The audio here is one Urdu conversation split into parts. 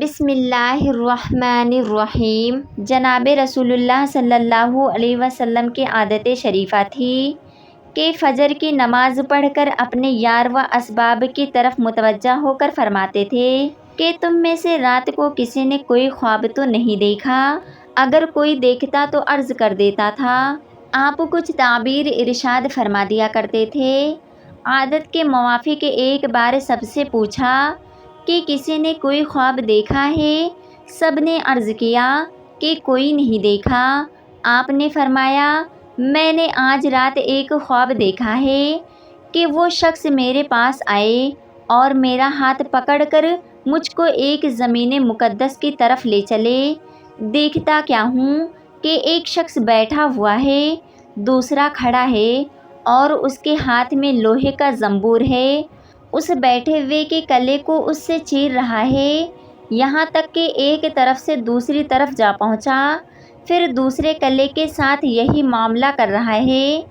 بسم اللہ الرحمن الرحیم۔ جناب رسول اللہ صلی اللہ علیہ وسلم کی عادت شریفہ تھی کہ فجر کی نماز پڑھ کر اپنے یار و احباب کی طرف متوجہ ہو کر فرماتے تھے کہ تم میں سے رات کو کسی نے کوئی خواب تو نہیں دیکھا؟ اگر کوئی دیکھتا تو عرض کر دیتا تھا۔ آپ کچھ تعبیر ارشاد فرما دیا کرتے تھے۔ عادت کے موافق ایک بار سب سے پوچھا کہ کسی نے کوئی خواب دیکھا ہے؟ سب نے عرض کیا کہ کوئی نہیں دیکھا۔ آپ نے فرمایا، میں نے آج رات ایک خواب دیکھا ہے کہ وہ شخص میرے پاس آئے اور میرا ہاتھ پکڑ کر مجھ کو ایک زمین مقدس کی طرف لے چلے۔ دیکھتا کیا ہوں کہ ایک شخص بیٹھا ہوا ہے، دوسرا کھڑا ہے اور اس کے ہاتھ میں لوہے کا زنبور ہے۔ اس بیٹھے ہوئے کے کلے کو اس سے چیر رہا ہے، یہاں تک کہ ایک طرف سے دوسری طرف جا پہنچا، پھر دوسرے کلے کے ساتھ یہی معاملہ کر رہا ہے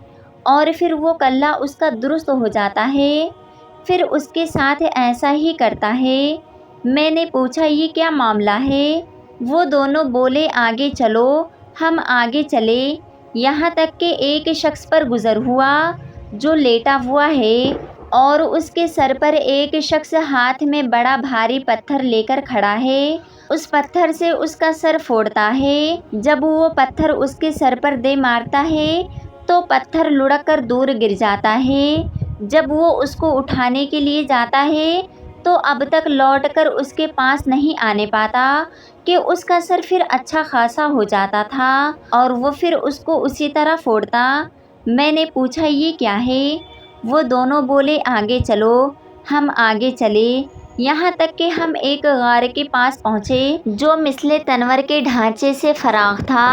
اور پھر وہ کلہ اس کا درست ہو جاتا ہے، پھر اس کے ساتھ ایسا ہی کرتا ہے۔ میں نے پوچھا، یہ کیا معاملہ ہے؟ وہ دونوں بولے، آگے چلو۔ ہم آگے چلے، یہاں تک کہ ایک شخص پر گزر ہوا جو لیٹا ہوا ہے اور اس کے سر پر ایک شخص ہاتھ میں بڑا بھاری پتھر لے کر کھڑا ہے۔ اس پتھر سے اس کا سر پھوڑتا ہے۔ جب وہ پتھر اس کے سر پر دے مارتا ہے تو پتھر لڑک کر دور گر جاتا ہے۔ جب وہ اس کو اٹھانے کے لیے جاتا ہے تو اب تک لوٹ کر اس کے پاس نہیں آنے پاتا کہ اس کا سر پھر اچھا خاصا ہو جاتا تھا اور وہ پھر اس کو اسی طرح پھوڑتا۔ میں نے پوچھا، یہ کیا ہے؟ وہ دونوں بولے، آگے چلو۔ ہم آگے چلے، یہاں تک کہ ہم ایک غار کے پاس پہنچے جو مثل تنور کے ڈھانچے سے فراخ تھا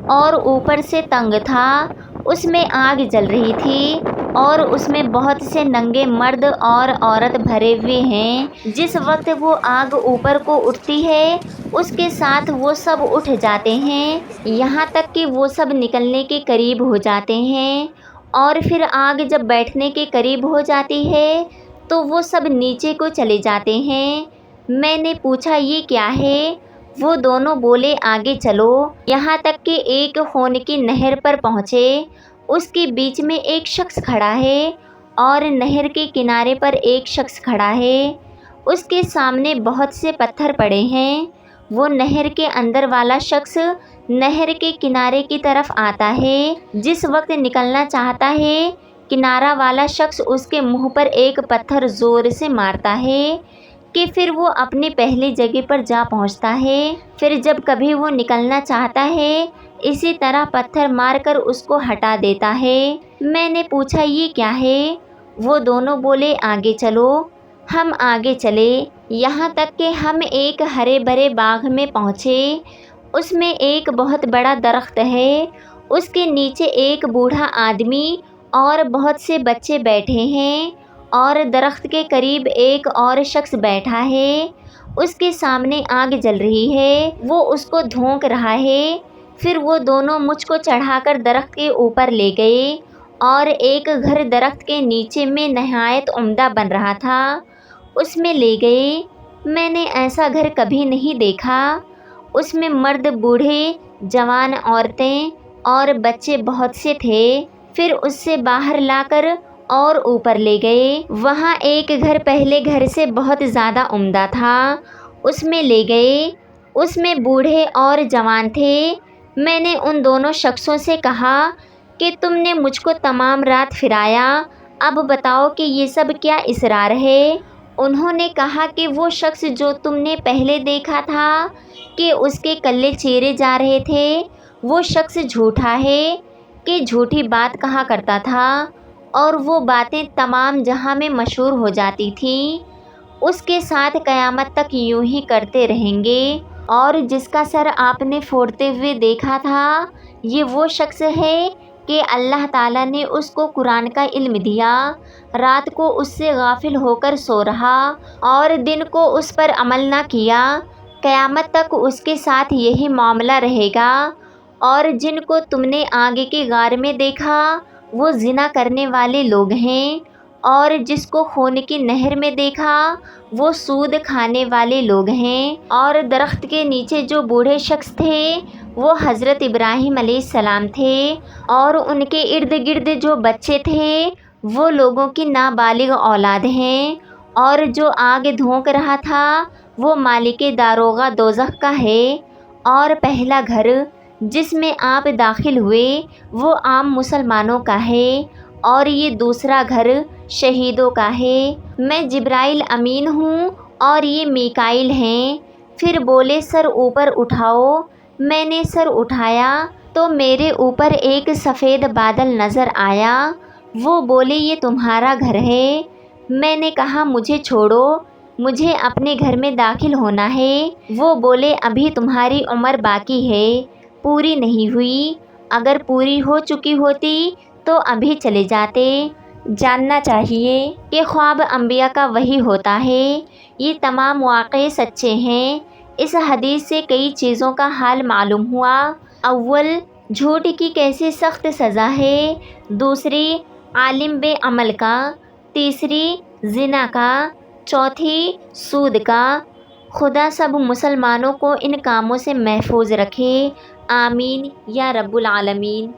اور اوپر سے تنگ تھا۔ اس میں آگ جل رہی تھی اور اس میں بہت سے ننگے مرد اور عورت بھرے ہوئے ہیں۔ جس وقت وہ آگ اوپر کو اٹھتی ہے اس کے ساتھ وہ سب اٹھ جاتے ہیں، یہاں تک کہ وہ سب نکلنے کے قریب ہو جاتے ہیں، اور پھر آگ جب بیٹھنے کے قریب ہو جاتی ہے تو وہ سب نیچے کو چلے جاتے ہیں۔ میں نے پوچھا، یہ کیا ہے؟ وہ دونوں بولے، آگے چلو، یہاں تک کہ ایک خون کی نہر پر پہنچے۔ اس کے بیچ میں ایک شخص کھڑا ہے اور نہر کے کنارے پر ایک شخص کھڑا ہے۔ اس کے سامنے بہت سے پتھر پڑے ہیں۔ وہ نہر کے اندر والا شخص نہر کے کنارے کی طرف آتا ہے۔ جس وقت نکلنا چاہتا ہے کنارہ والا شخص اس کے منہ پر ایک پتھر زور سے مارتا ہے کہ پھر وہ اپنی پہلی جگہ پر جا پہنچتا ہے۔ پھر جب کبھی وہ نکلنا چاہتا ہے اسی طرح پتھر مار کر اس کو ہٹا دیتا ہے۔ میں نے پوچھا، یہ کیا ہے؟ وہ دونوں بولے، آگے چلو۔ ہم آگے چلے، یہاں تک کہ ہم ایک ہرے بھرے باغ میں پہنچے۔ اس میں ایک بہت بڑا درخت ہے، اس کے نیچے ایک بوڑھا آدمی اور بہت سے بچے بیٹھے ہیں اور درخت کے قریب ایک اور شخص بیٹھا ہے۔ اس کے سامنے آگ جل رہی ہے، وہ اس کو دھونک رہا ہے۔ پھر وہ دونوں مجھ کو چڑھا کر درخت کے اوپر لے گئے اور ایک گھر درخت کے نیچے میں نہایت عمدہ بن رہا تھا، اس میں لے گئے۔ میں نے ایسا گھر کبھی نہیں دیکھا۔ اس میں مرد، بوڑھے، جوان، عورتیں اور بچے بہت سے تھے۔ پھر اس سے باہر لا کر اور اوپر لے گئے۔ وہاں ایک گھر پہلے گھر سے بہت زیادہ عمدہ تھا، اس میں لے گئے۔ اس میں بوڑھے اور جوان تھے۔ میں نے ان دونوں شخصوں سے کہا کہ تم نے مجھ کو تمام رات پھرایا، اب بتاؤ کہ یہ سب کیا اسرار ہے؟ انہوں نے کہا کہ وہ شخص جو تم نے پہلے دیکھا تھا کہ اس کے کلے چیرے جا رہے تھے، وہ شخص جھوٹا ہے کہ جھوٹی بات کہا کرتا تھا اور وہ باتیں تمام جہاں میں مشہور ہو جاتی تھیں۔ اس کے ساتھ قیامت تک یوں ہی کرتے رہیں گے۔ اور جس کا سر آپ نے پھوڑتے ہوئے دیکھا تھا، یہ وہ شخص ہے کہ اللہ تعالیٰ نے اس کو قرآن کا علم دیا، رات کو اس سے غافل ہو کر سو رہا اور دن کو اس پر عمل نہ کیا، قیامت تک اس کے ساتھ یہی معاملہ رہے گا۔ اور جن کو تم نے آگ کے غار میں دیکھا وہ زنا کرنے والے لوگ ہیں اور جس کو خون کی نہر میں دیکھا وہ سود کھانے والے لوگ ہیں، اور درخت کے نیچے جو بوڑھے شخص تھے وہ حضرت ابراہیم علیہ السلام تھے، اور ان کے ارد گرد جو بچے تھے وہ لوگوں کی نابالغ اولاد ہیں، اور جو آگ دھونک رہا تھا وہ مالک داروغہ دوزخ کا ہے، اور پہلا گھر جس میں آپ داخل ہوئے وہ عام مسلمانوں کا ہے، اور یہ دوسرا گھر شہیدوں کا ہے۔ میں جبرائیل امین ہوں اور یہ میکائیل ہیں۔ پھر بولے سر اوپر اٹھاؤ۔ میں نے سر اٹھایا تو میرے اوپر ایک سفید بادل نظر آیا۔ وہ بولے یہ تمہارا گھر ہے۔ میں نے کہا مجھے چھوڑو، مجھے اپنے گھر میں داخل ہونا ہے۔ وہ بولے ابھی تمہاری عمر باقی ہے، پوری نہیں ہوئی، اگر پوری ہو چکی ہوتی تو ابھی چلے جاتے۔ جاننا چاہیے کہ خواب انبیاء کا وحی ہوتا ہے، یہ تمام واقعے سچے ہیں۔ اس حدیث سے کئی چیزوں کا حال معلوم ہوا۔ اول، جھوٹ کی کیسی سخت سزا ہے۔ دوسری، عالم بے عمل کا۔ تیسری، زنا کا۔ چوتھی، سود کا۔ خدا سب مسلمانوں کو ان کاموں سے محفوظ رکھے، آمین یا رب العالمین۔